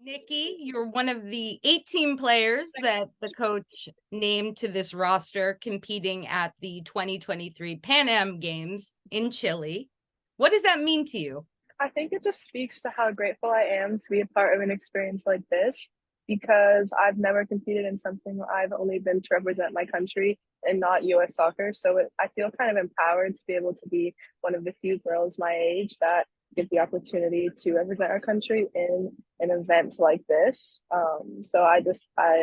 Nicki, you're one of the 18 players that the coach named to this roster competing at the 2023 PanAm Games in Chile. What does that mean to you? I think it just speaks to how grateful I am to be a part of an experience like this because I've never competed in something where I've only been to represent my country and not US soccer. So I feel kind of empowered to be able to be one of the few girls my age that get the opportunity to represent our country in an event like this. So I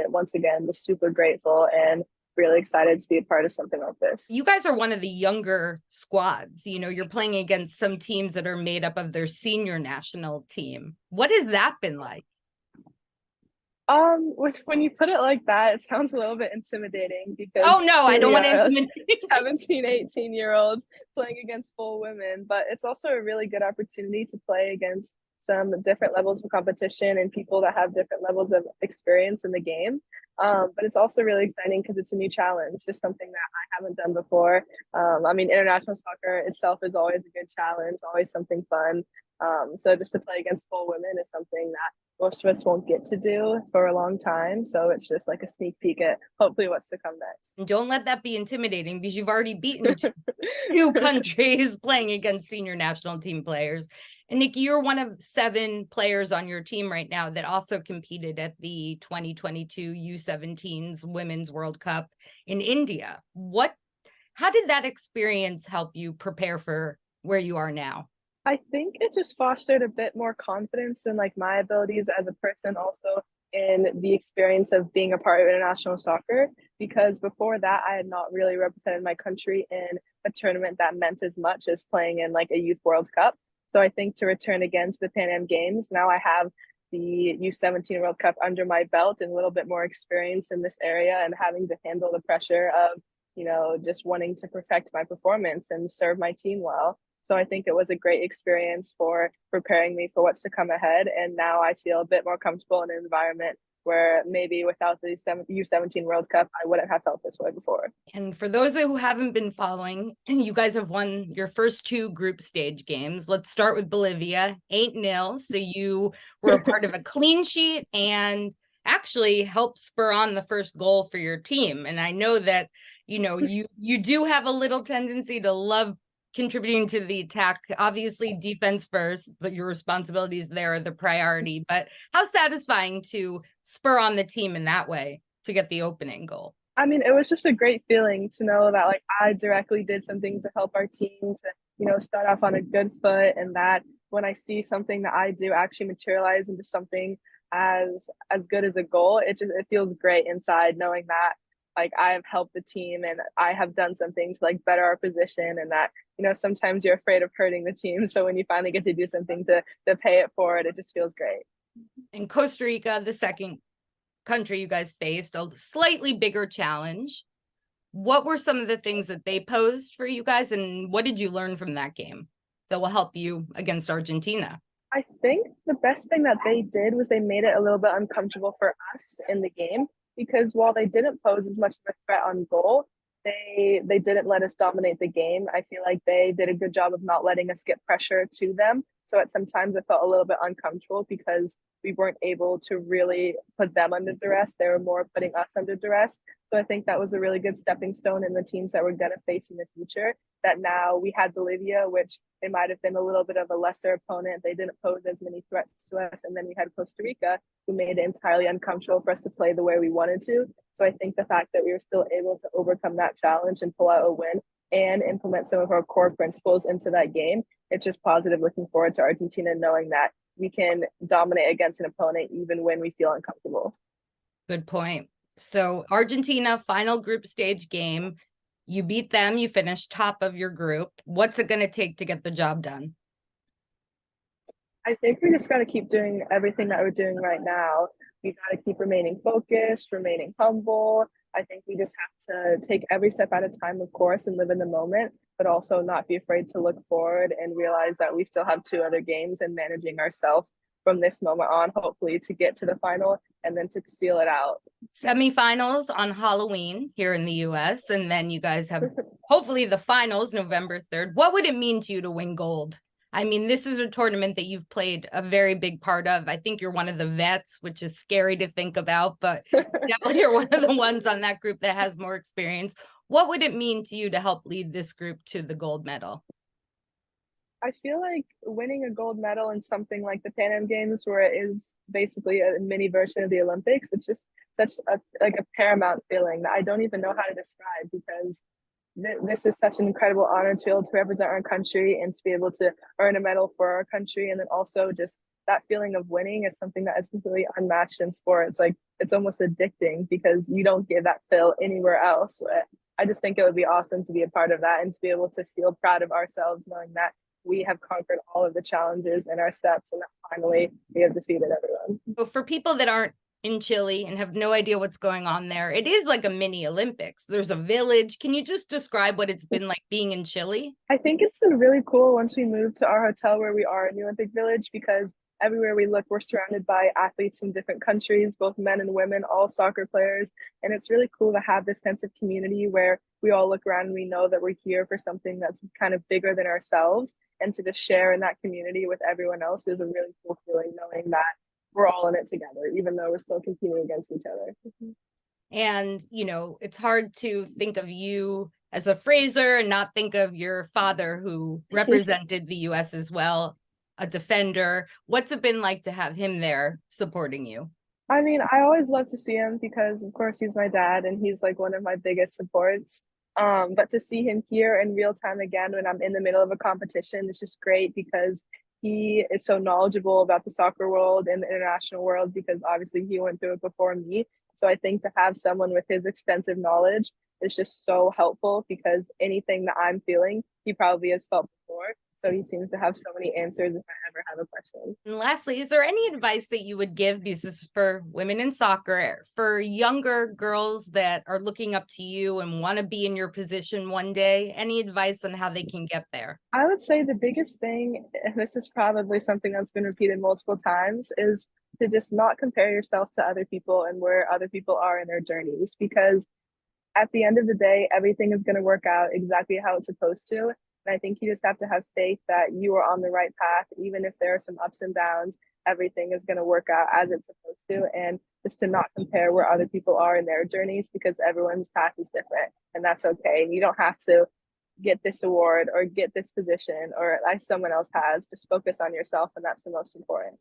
once again was super grateful and really excited to be a part of something like this. You guys are one of the younger squads. You're playing against some teams that are made up of their senior national team. What has that been like? When you put it like that, it sounds a little bit intimidating because Oh, no, I here don't we want to are, intimidate. 17, 18-year-olds playing against full women. But it's also a really good opportunity to play against some different levels of competition and people that have different levels of experience in the game. But it's also really exciting because it's a new challenge, just something that I haven't done before. International soccer itself is always a good challenge, always something fun. So just to play against full women is something that most of us won't get to do for a long time. So it's just like a sneak peek at hopefully what's to come next. And don't let that be intimidating because you've already beaten two countries playing against senior national team players. And Nicki, you're one of 7 players on your team right now that also competed at the 2022 U-17's Women's World Cup in India. How did that experience help you prepare for where you are now? I think it just fostered a bit more confidence in like my abilities as a person, also in the experience of being a part of international soccer. Because before that, I had not really represented my country in a tournament that meant as much as playing in like a Youth World Cup. So I think to return again to the PanAm Games, now I have the U-17 World Cup under my belt and a little bit more experience in this area and having to handle the pressure of, just wanting to perfect my performance and serve my team well. So I think it was a great experience for preparing me for what's to come ahead. And now I feel a bit more comfortable in an environment where maybe without the U-17 World Cup, I wouldn't have felt this way before. And for those who haven't been following, you guys have won your first 2 group stage games. Let's start with Bolivia, 8-0. So you were a part of a clean sheet and actually helped spur on the first goal for your team. And I know that, you do have a little tendency to love contributing to the attack. Obviously defense first, but your responsibilities there are the priority. But how satisfying to spur on the team in that way to get the opening goal? It was just a great feeling to know that like I directly did something to help our team to, start off on a good foot, and that when I see something that I do actually materialize into something as good as a goal, it feels great inside knowing that like I have helped the team and I have done something to like better our position, and that sometimes you're afraid of hurting the team, so when you finally get to do something to pay it forward, it just feels great. In Costa Rica, the second country you guys faced, a slightly bigger challenge. What were some of the things that they posed for you guys, and what did you learn from that game that will help you against Argentina? I think the best thing that they did was they made it a little bit uncomfortable for us in the game, because while they didn't pose as much of a threat on goal, they didn't let us dominate the game. I feel like they did a good job of not letting us get pressure to them. So at some times I felt a little bit uncomfortable because we weren't able to really put them under duress. They were more putting us under duress. So I think that was a really good stepping stone in the teams that we're going to face in the future. That now we had Bolivia, which they might have been a little bit of a lesser opponent. They didn't pose as many threats to us. And then we had Costa Rica, who made it entirely uncomfortable for us to play the way we wanted to. So I think the fact that we were still able to overcome that challenge and pull out a win and implement some of our core principles into that game, it's just positive looking forward to Argentina, knowing that we can dominate against an opponent even when we feel uncomfortable. Good point. So Argentina, final group stage game. You beat them. You finished top of your group. What's it going to take to get the job done? I think we just got to keep doing everything that we're doing right now. We got to keep remaining focused, remaining humble. I think we just have to take every step at a time, of course, and live in the moment, but also not be afraid to look forward and realize that we still have 2 other games, and managing ourselves from this moment on, hopefully to get to the final and then to seal it out. Semifinals on Halloween here in the US, and then you guys have hopefully the finals November 3rd. What would it mean to you to win gold I mean, this is a tournament that you've played a very big part of. I think you're one of the vets, which is scary to think about, but definitely you're one of the ones on that group that has more experience. What would it mean to you to help lead this group to the gold medal? I feel like winning a gold medal in something like the PanAm Games, where it is basically a mini version of the Olympics, it's just such a like a paramount feeling that I don't even know how to describe, because this is such an incredible honor to be able to represent our country and to be able to earn a medal for our country. And then also just that feeling of winning is something that is completely unmatched in sport. It's like, it's almost addicting because you don't get that feel anywhere else. I just think it would be awesome to be a part of that and to be able to feel proud of ourselves, knowing that we have conquered all of the challenges in our steps and that finally we have defeated everyone. So for people that aren't in Chile and have no idea what's going on there, it is like a mini Olympics. There's a village. Can you just describe what it's been like being in Chile? I think it's been really cool once we moved to our hotel where we are in the Olympic Village, because everywhere we look, we're surrounded by athletes from different countries, both men and women, all soccer players. And it's really cool to have this sense of community where we all look around and we know that we're here for something that's kind of bigger than ourselves. And to just share in that community with everyone else is a really cool feeling, knowing that we're all in it together, even though we're still competing against each other. And, you know, it's hard to think of you as a Fraser and not think of your father, who represented the US as well, a defender. What's it been like to have him there supporting you? I mean, I always love to see him because, of course, he's my dad and he's like one of my biggest supports. But to see him here in real time again when I'm in the middle of a competition, it's just great because he is so knowledgeable about the soccer world and the international world, because obviously he went through it before me. So I think to have someone with his extensive knowledge is just so helpful, because anything that I'm feeling, he probably has felt before. So he seems to have so many answers if I ever have a question. And lastly, is there any advice that you would give, because this is for women in soccer, for younger girls that are looking up to you and want to be in your position one day? Any advice on how they can get there? I would say the biggest thing, and this is probably something that's been repeated multiple times, is to just not compare yourself to other people and where other people are in their journeys, because at the end of the day, everything is going to work out exactly how it's supposed to. And I think you just have to have faith that you are on the right path. Even if there are some ups and downs, everything is going to work out as it's supposed to. And just to not compare where other people are in their journeys, because everyone's path is different. And that's okay. And you don't have to get this award or get this position or like someone else has. Just focus on yourself. And that's the most important.